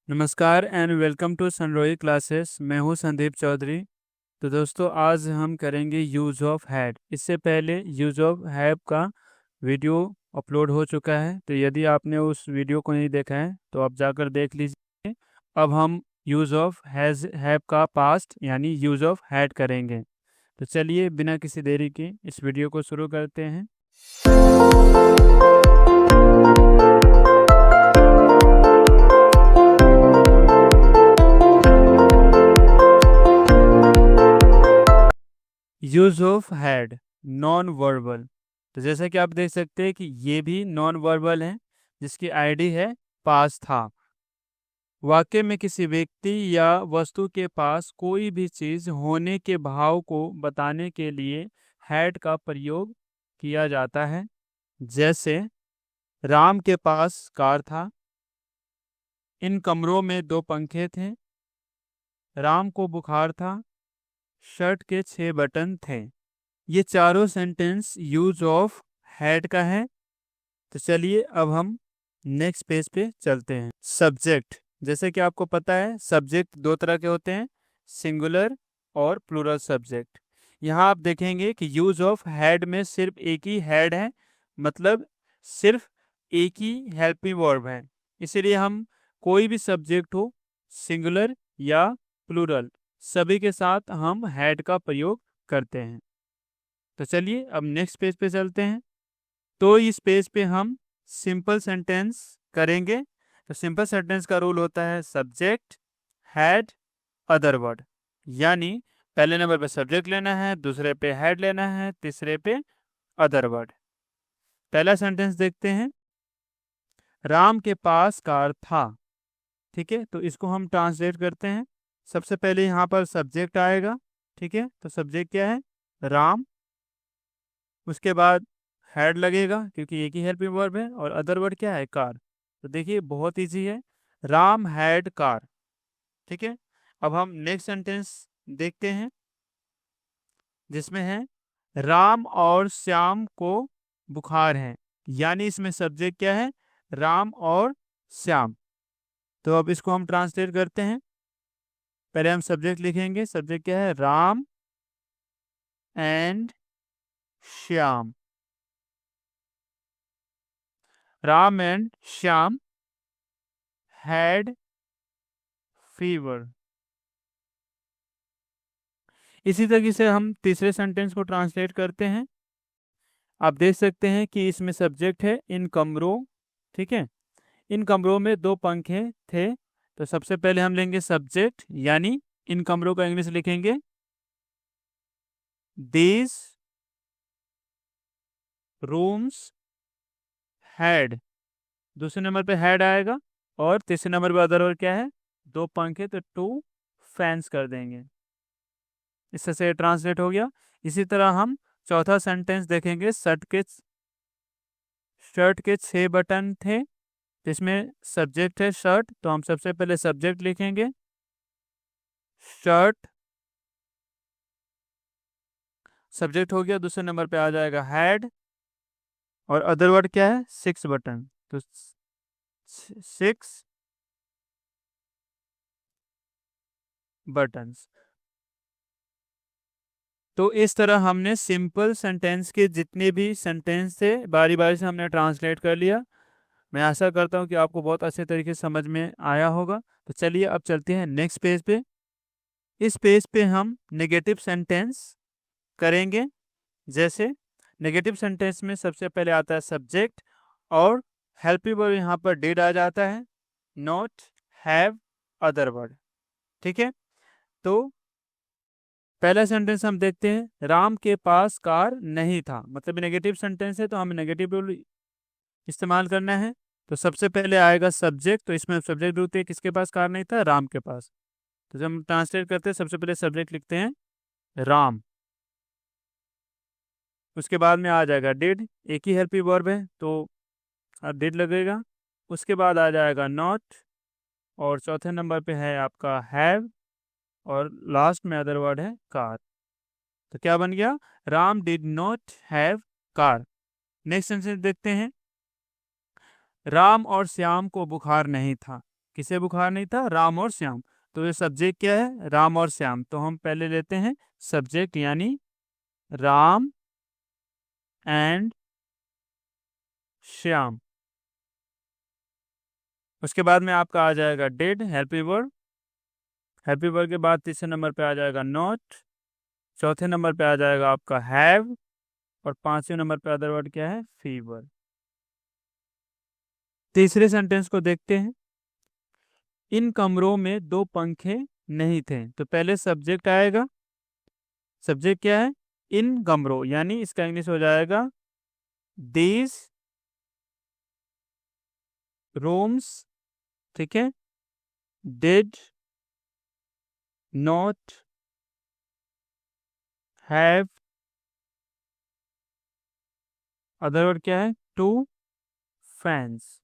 नमस्कार and welcome to सनरोई classes. मैं हूं संदीप चौधरी। तो दोस्तों, आज हम करेंगे यूज़ ऑफ हैड। इससे पहले यूज़ ऑफ हैव का वीडियो अपलोड हो चुका है, तो यदि आपने उस वीडियो को नहीं देखा है तो आप जाकर देख लीजिए। अब हम यूज़ ऑफ हैज़ हैव का पास्ट यानी यूज़ ऑफ हैड करेंगे। तो चलिए बिना किसी देरी के इस वीडियो को शुरू करते हैं। Use of had non verbal. तो जैसा कि आप देख सकते हैं कि ये भी नॉन वर्बल है, जिसकी आईडी है पास था। वाक्य में किसी व्यक्ति या वस्तु के पास कोई भी चीज होने के भाव को बताने के लिए हैड का प्रयोग किया जाता है। जैसे राम के पास कार था, इन कमरों में 2 पंखे थे, राम को बुखार था, शर्ट के 6 बटन थे। ये चारों सेंटेंस यूज ऑफ हैड का है। तो चलिए अब हम नेक्स्ट पेज पे चलते हैं। सब्जेक्ट, जैसे कि आपको पता है सब्जेक्ट 2 तरह के होते हैं, सिंगुलर और प्लूरल सब्जेक्ट। यहाँ आप देखेंगे कि यूज ऑफ हैड में सिर्फ एक ही हैड है, मतलब सिर्फ एक ही हेल्पिंग वर्ब है। इसीलिए हम कोई भी सब्जेक्ट हो, सिंगुलर या प्लूरल, सभी के साथ हम हैड का प्रयोग करते हैं। तो चलिए अब नेक्स्ट पेज पे चलते हैं। तो इस पेज पे हम सिंपल सेंटेंस करेंगे। तो सिंपल सेंटेंस का रूल होता है सब्जेक्ट, हैड, अदर वर्ड। यानी पहले नंबर पे सब्जेक्ट लेना है, दूसरे पे हैड लेना है, तीसरे पे अदर वर्ड। पहला सेंटेंस देखते हैं। राम के पास कार था। ठीक है, तो इसको हम ट्रांसलेट करते हैं। सबसे पहले यहाँ पर सब्जेक्ट आएगा। ठीक है, तो सब्जेक्ट क्या है? राम। उसके बाद हैड लगेगा क्योंकि एक ही हेल्पिंग वर्ब है, और अदर वर्ड क्या है? कार। तो देखिए बहुत इजी है, राम हैड कार। ठीक है, अब हम नेक्स्ट सेंटेंस देखते हैं, जिसमें है राम और श्याम को बुखार है। यानी इसमें सब्जेक्ट क्या है? राम और श्याम। तो अब इसको हम ट्रांसलेट करते हैं। पहले हम सब्जेक्ट लिखेंगे। सब्जेक्ट क्या है? Ram and Shyam. Ram and Shyam had fever. इसी तरीके से हम तीसरे सेंटेंस को ट्रांसलेट करते हैं। आप देख सकते हैं कि इसमें सब्जेक्ट है इन कमरों। ठीक है, इन कमरों में 2 पंखे थे। तो सबसे पहले हम लेंगे सब्जेक्ट, यानी इन कमरों का इंग्लिश लिखेंगे दीज रूम्स हैड। दूसरे नंबर पे हैड आएगा, और तीसरे नंबर पे अदर वर्ड क्या है? 2 पंखे, तो 2 फैंस कर देंगे। इससे से ट्रांसलेट हो गया। इसी तरह हम चौथा सेंटेंस देखेंगे। शर्ट के 6 बटन थे, जिसमें सब्जेक्ट है शर्ट। तो हम सबसे पहले सब्जेक्ट लिखेंगे शर्ट, सब्जेक्ट हो गया। दूसरे नंबर पे आ जाएगा हैड, और अदर वर्ड क्या है? 6 बटन। तो 6 बटन्स। तो इस तरह हमने सिंपल सेंटेंस के जितने भी सेंटेंस थे बारी बारी से हमने ट्रांसलेट कर लिया। मैं आशा करता हूँ कि आपको बहुत अच्छे तरीके से समझ में आया होगा। तो चलिए अब चलते हैं नेक्स्ट पेज पे। इस पेज पे हम नेगेटिव सेंटेंस करेंगे। जैसे नेगेटिव सेंटेंस में सबसे पहले आता है सब्जेक्ट, और हेल्पिंग वर्ब यहाँ पर डिड आ जाता है, नॉट, हैव, अदर वर्ड। ठीक है, तो पहला सेंटेंस हम देखते हैं। राम के पास कार नहीं था, मतलब नेगेटिव सेंटेंस है तो हमें नेगेटिव रूल इस्तेमाल करना है। तो सबसे पहले आएगा सब्जेक्ट। तो इसमें सब्जेक्ट होते हैं किसके पास कार नहीं था? राम के पास। तो जब हम ट्रांसलेट करते हैं सबसे पहले सब्जेक्ट लिखते हैं राम। उसके बाद में आ जाएगा डिड, एक ही हेल्पिंग वर्ब है तो डिड लगेगा। उसके बाद आ जाएगा नॉट, और चौथे नंबर पे है आपका हैव, और लास्ट में अदर वर्ड है कार। तो क्या बन गया? Ram did not have car. Next sentence देखते हैं। राम और श्याम को बुखार नहीं था। किसे बुखार नहीं था? राम और श्याम। तो ये सब्जेक्ट क्या है? राम और श्याम। तो हम पहले लेते हैं सब्जेक्ट यानी राम एंड श्याम। उसके बाद में आपका आ जाएगा डिड, हेल्पी वर्ब। हेल्पी वर्ब के बाद तीसरे नंबर पे आ जाएगा नॉट। चौथे नंबर पे आ जाएगा आपका हैव। और पांचवें नंबर पे अदर वर्ड क्या है? फीवर। तीसरे सेंटेंस को देखते हैं। इन कमरों में दो पंखे नहीं थे। तो पहले सब्जेक्ट आएगा। सब्जेक्ट क्या है? इन कमरों, यानी इसका इंग्लिश हो जाएगा दीज रूम्स। ठीक है। Did not have, other word क्या है? Two fans.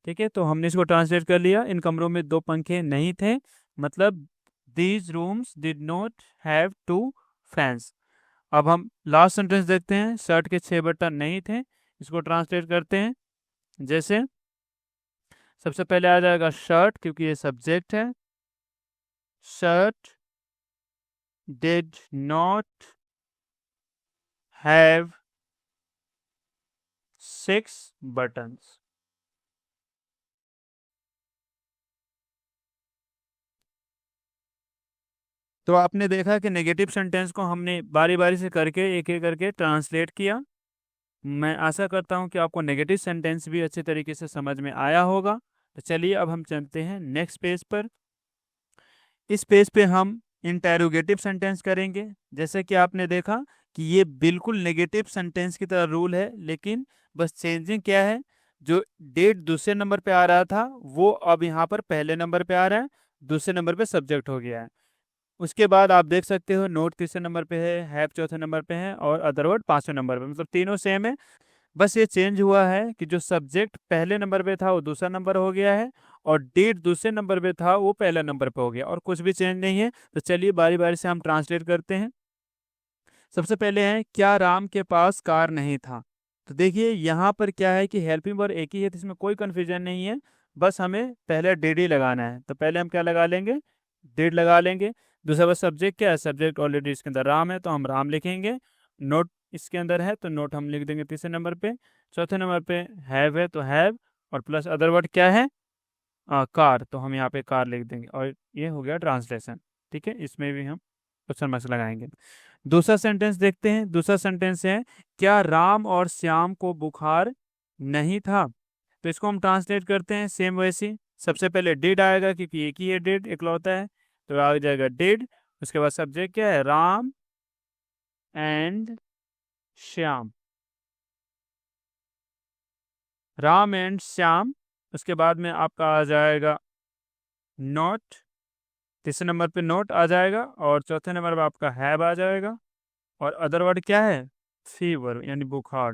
ठीक है, तो हमने इसको ट्रांसलेट कर लिया। इन कमरों में दो पंखे नहीं थे, मतलब these rooms did not have two fans. अब हम लास्ट सेंटेंस देखते हैं। शर्ट के 6 बटन नहीं थे। इसको ट्रांसलेट करते हैं। जैसे सबसे पहले आ जाएगा शर्ट, क्योंकि ये सब्जेक्ट है। Shirt did not have 6 buttons। तो आपने देखा कि नेगेटिव सेंटेंस को हमने बारी बारी से करके एक एक करके ट्रांसलेट किया। मैं आशा करता हूं कि आपको नेगेटिव सेंटेंस भी अच्छे तरीके से समझ में आया होगा। तो चलिए अब हम चलते हैं नेक्स्ट पेज पर। इस पेज पे हम इंटेरोगेटिव सेंटेंस करेंगे। जैसे कि आपने देखा कि ये बिल्कुल नेगेटिव सेंटेंस की तरह रूल है, लेकिन बस चेंजिंग क्या है? जो डेट दूसरे नंबर पे आ रहा था वो अब यहाँ पर पहले नंबर पे आ रहा है, दूसरे नंबर पे सब्जेक्ट हो गया है। उसके बाद आप देख सकते हो नोट तीसरे नंबर पे है, हैव चौथे नंबर पे है और अदर वर्ड पांचवें नंबर पे, मतलब तीनों सेम है। बस ये चेंज हुआ है कि जो सब्जेक्ट पहले नंबर पे था वो दूसरा नंबर हो गया है, और डेट दूसरे नंबर पे था वो पहला नंबर पे हो गया, और कुछ भी चेंज नहीं है। तो चलिए बारी बारी से हम ट्रांसलेट करते हैं। सबसे पहले है, क्या राम के पास कार नहीं था? तो देखिए यहाँ पर क्या है कि हेल्पिंग वर्ब एक ही है, तो इसमें कोई कंफ्यूजन नहीं है। बस हमें पहले डिड ही लगाना है। तो पहले हम क्या लगा लेंगे? डिड लगा लेंगे। दूसरा बस सब्जेक्ट क्या है? सब्जेक्ट ऑलरेडी इसके अंदर राम है, तो हम राम लिखेंगे। नोट इसके अंदर है, तो नोट हम लिख देंगे तीसरे नंबर पे। चौथे नंबर पे हैव है, तो हैव, और प्लस अदर वर्ड क्या है? कार, तो हम यहाँ पे कार लिख देंगे। और ये हो गया ट्रांसलेशन। ठीक है, इसमें भी हम क्वेश्चन मार्क्स लगाएंगे। दूसरा सेंटेंस देखते हैं। दूसरा सेंटेंस है, क्या राम और श्याम को बुखार नहीं था? तो इसको हम ट्रांसलेट करते हैं सेम वैसी। सबसे पहले डिड आएगा, क्योंकि एक ही है, डिड इकलौता है, तो आ जाएगा डिड। उसके बाद सब्जेक्ट क्या है? राम एंड श्याम। राम एंड श्याम। उसके बाद में आपका आ जाएगा नोट। तीसरे नंबर पे नोट आ जाएगा, और चौथे नंबर पे आपका हैव आ जाएगा, और अदर वर्ड क्या है? फीवर, यानी बुखार।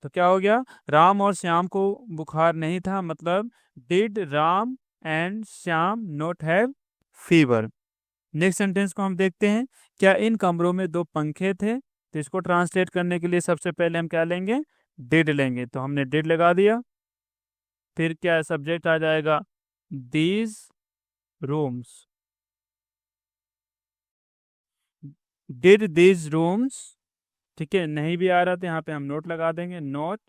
तो क्या हो गया? राम और श्याम को बुखार नहीं था, मतलब did Ram and Shyam not have fever. Next sentence को हम देखते हैं। क्या इन कमरों में दो पंखे थे? तो इसको ट्रांसलेट करने के लिए सबसे पहले हम क्या लेंगे? डिड लेंगे, तो हमने डिड लगा दिया। फिर क्या सब्जेक्ट आ जाएगा? These rooms. Did these rooms. ठीक है, नहीं भी आ रहा तो यहाँ पे हम नोट लगा देंगे, नोट।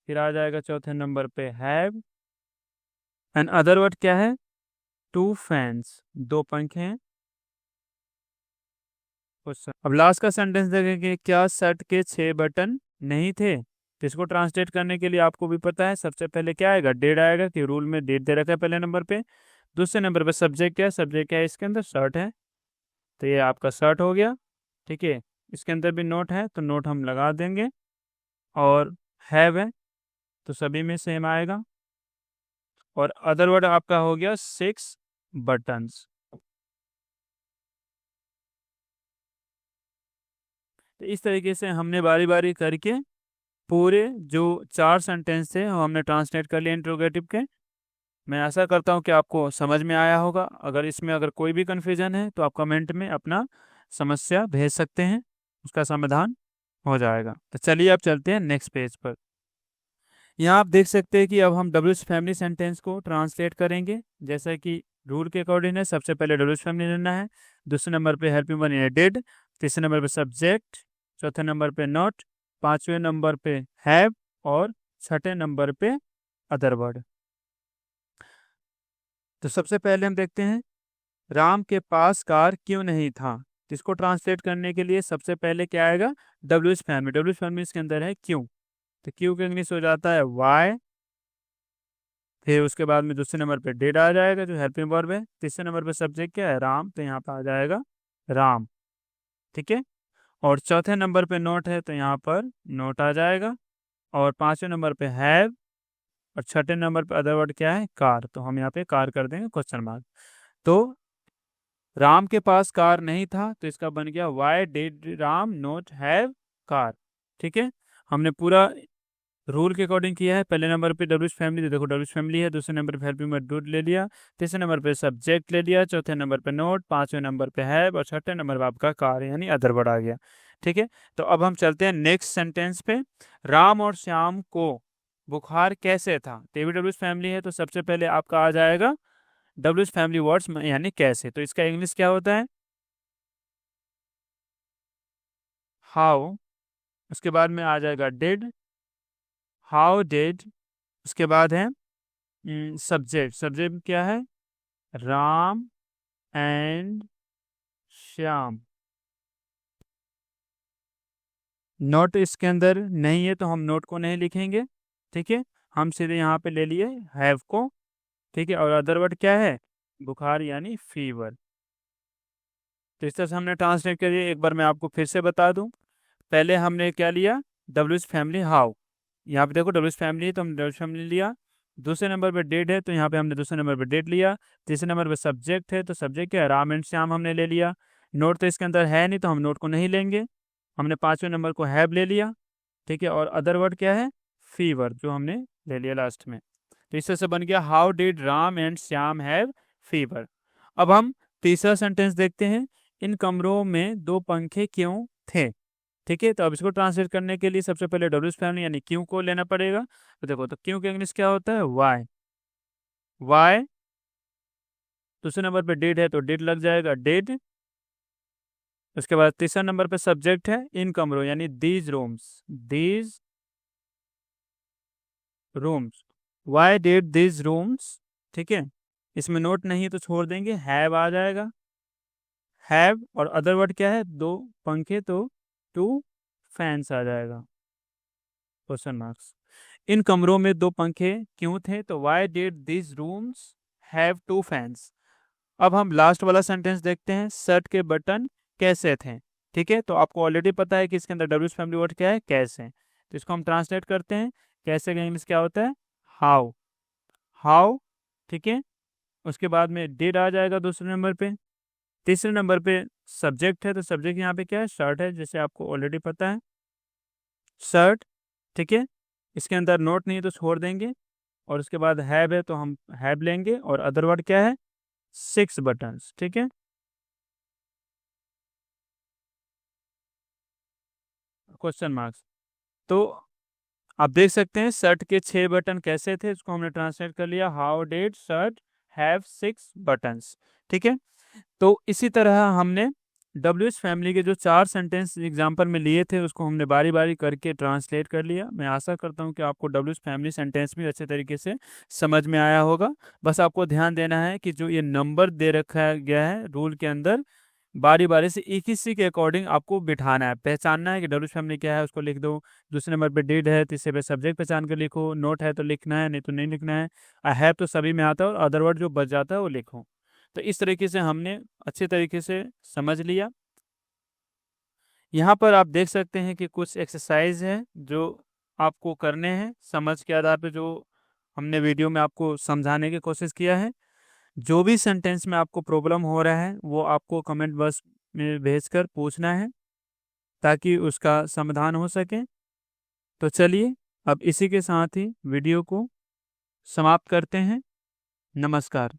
फिर आ जाएगा चौथे नंबर पे हैव, एंड अदर वर्ड क्या है? टू फैंस, दो पंखे हैं। अब लास्ट का सेंटेंस देखेंगे। क्या शर्ट के 6 बटन नहीं थे? तो इसको ट्रांसलेट करने के लिए आपको भी पता है, सबसे पहले क्या आएगा? डेड आएगा, कि रूल में डेड दे रखा है पहले नंबर पे। दूसरे नंबर पे सब्जेक्ट क्या है? सब्जेक्ट क्या है इसके अंदर? शर्ट है, तो ये आपका शर्ट हो गया। ठीक है, इसके अंदर भी नोट है, तो नोट हम लगा देंगे। और हैव है, तो सभी में सेम आएगा। और अदर वर्ड आपका हो गया 6 बटन्स। तो इस तरीके से हमने बारी बारी करके पूरे जो 4 सेंटेंस थे वो हमने ट्रांसलेट कर लिए इंट्रोगेटिव के। मैं आशा करता हूँ कि आपको समझ में आया होगा। अगर इसमें अगर कोई भी कन्फ्यूजन है तो आप कमेंट में अपना समस्या भेज सकते हैं, उसका समाधान हो जाएगा। तो चलिए अब चलते हैं नेक्स्ट पेज पर। यहाँ आप देख सकते हैं कि अब हम डब्ल्यूएच फैमिली सेंटेंस को ट्रांसलेट करेंगे। जैसा कि रूल के अकॉर्डिंग है, सबसे पहले डब्ल्यूएच फैमिली लेना है, दूसरे नंबर पे हेल्पिंग वन इन डिड, तीसरे नंबर पे सब्जेक्ट, चौथे नंबर पे नॉट, पांचवें नंबर पे हैव और छठे नंबर पे अदर वर्ड। तो सबसे पहले हम देखते हैं राम के पास कार क्यों नहीं था। तो इसको ट्रांसलेट करने के लिए सबसे पहले क्या आएगा, डब्ल्यूएच फैमिली। डब्ल्यूएच फैमिली इसके अंदर है क्यों, तो क्यों का इंग्लिश हो जाता है वाई। फिर उसके बाद में दूसरे नंबर पे डिड आ जाएगा जो हेल्पिंग वर्ब है। तीसरे नंबर पे सब्जेक्ट क्या है, राम, तो यहाँ पे आ जाएगा राम। ठीक है। और चौथे नंबर पे नोट है तो यहाँ पर नोट आ जाएगा। और पांचवें नंबर पे हैव और छठे नंबर पे अदर वर्ड क्या है, कार, तो हम यहाँ पे कार कर देंगे क्वेश्चन मार्क। तो राम के पास कार नहीं था तो इसका बन गया why did Ram not have car. ठीक है। हमने पूरा रूल के अकॉर्डिंग किया है। पहले नंबर पे डब्ल्यूएच फैमिली, तो देखो डब्ल्यूएच फैमिली है, दूसरे नंबर पे हेल्पिंग वर्ब डूड ले लिया, तीसरे नंबर पे सब्जेक्ट ले लिया, चौथे नंबर पे नोट, पांचवें नंबर पे हैव और छठे नंबर पे आपका कार यानी अदर वर्ड आ गया। ठीक है। तो अब हम चलते हैं नेक्स्ट सेंटेंस पे। राम और श्याम को बुखार कैसे था। तो डब्ल्यूएच फैमिली है तो सबसे पहले आपका आ जाएगा डब्ल्यूएच फैमिली वर्ड्स यानी कैसे। तो इसका इंग्लिश क्या होता है, हाउ। उसके बाद में आ जाएगा डिड, हाउ डिड। उसके बाद है सब्जेक्ट। सब्जेक्ट क्या है, राम एंड श्याम। नोट इसके अंदर नहीं है तो हम नोट को नहीं लिखेंगे। ठीक है। हम सीधे यहाँ पे ले लिए हैव को। ठीक है। और अदर वर्ड क्या है, बुखार यानी फीवर। तो इस तरह से हमने ट्रांसलेट कर दिया। एक बार मैं आपको फिर से बता दूं। पहले हमने क्या लिया, डब्ल्यूएच फैमिली हाउ। यहाँ पे देखो डब्ल्यूएच फैमिली है तो हमने डब्ल्यूएच फैमिली लिया। दूसरे नंबर पे डेट है तो यहाँ पे हमने दूसरे नंबर पे डेट लिया। तीसरे नंबर पे सब्जेक्ट है तो सब्जेक्ट क्या है, राम एंड श्याम हमने ले लिया। नोट तो इसके अंदर है नहीं तो हम नोट को नहीं लेंगे। हमने पांचवें नंबर को हैव ले लिया। ठीक है। और अदर वर्ड क्या है, फीवर, जो हमने ले लिया लास्ट में। तो इस तरह से बन गया how did Ram and Shyam have fever. अब हम तीसरा सेंटेंस देखते हैं, इन कमरों में दो पंखे क्यों थे। ठीक है। तो अब इसको ट्रांसलेट करने के लिए सबसे पहले डब्ल्यूएच फैमिली यानी क्यों को लेना पड़ेगा। तो देखो, तो क्यों का इंग्लिश क्या होता है, वाई। वाई। दूसरे नंबर पे डिड है तो डिड लग जाएगा, डिड। उसके बाद तीसरा नंबर पे सब्जेक्ट है इन कमरों यानी these rooms, these rooms. Why did these rooms. ठीक है। इसमें नोट नहीं तो छोड़ देंगे, हैव आ जाएगा, हैव। और अदर वर्ड क्या है, दो पंखे, तो टू फैंस आ जाएगा, क्वेश्चन मार्क्स। इन कमरों में दो पंखे क्यों थे, तो why did this rooms have two fans. अब हम लास्ट वाला सेंटेंस देखते हैं, शर्ट के बटन कैसे थे। ठीक है। तो आपको ऑलरेडी पता है कि इसके अंदर डब्ल्यूएच फैमिली वर्ड क्या है, कैसे। तो इसको हम ट्रांसलेट करते हैं। कैसे का इंग्लिश क्या होता है, हाउ। हाउ। ठीक है। उसके बाद में डिड आ जाएगा दूसरे नंबर पे। तीसरे नंबर पे सब्जेक्ट है तो सब्जेक्ट यहाँ पे क्या है, शर्ट है, जैसे आपको ऑलरेडी पता है, शर्ट। ठीक है। इसके अंदर नोट नहीं तो छोड़ देंगे। और उसके बाद हैव है तो हम हैव लेंगे। और अदर वर्ड क्या है, सिक्स बटन्स। ठीक है, क्वेश्चन मार्क्स। तो आप देख सकते हैं शर्ट के 6 बटन कैसे थे, इसको हमने ट्रांसलेट कर लिया, how did shirt have 6 buttons. ठीक है। तो इसी तरह हमने डब्ल्यूएच फैमिली के जो 4 सेंटेंस एग्जाम्पल में लिए थे उसको हमने बारी बारी करके ट्रांसलेट कर लिया। मैं आशा करता हूँ कि आपको डब्ल्यूएच फैमिली सेंटेंस भी अच्छे तरीके से समझ में आया होगा। बस आपको ध्यान देना है कि जो ये नंबर दे रखा गया है रूल के अंदर, बारी बारी से एक ही के अकॉर्डिंग आपको बिठाना है, पहचानना है कि डब्ल्यूएच फैमिली क्या है, उसको लिख दो। दूसरे नंबर पे डिड है, तीसरे पे सब्जेक्ट पहचान कर लिखो, नोट है तो लिखना है नहीं तो नहीं लिखना है, आई हैव तो सभी में आता है और अदर वर्ड जो बच जाता है वो लिखो। तो इस तरीके से हमने अच्छे तरीके से समझ लिया। यहाँ पर आप देख सकते हैं कि कुछ एक्सरसाइज है जो आपको करने हैं, समझ के आधार पे जो हमने वीडियो में आपको समझाने की कोशिश किया है। जो भी सेंटेंस में आपको प्रॉब्लम हो रहा है वो आपको कमेंट बॉक्स में भेजकर पूछना है ताकि उसका समाधान हो सके। तो चलिए अब इसी के साथ ही वीडियो को समाप्त करते हैं। नमस्कार।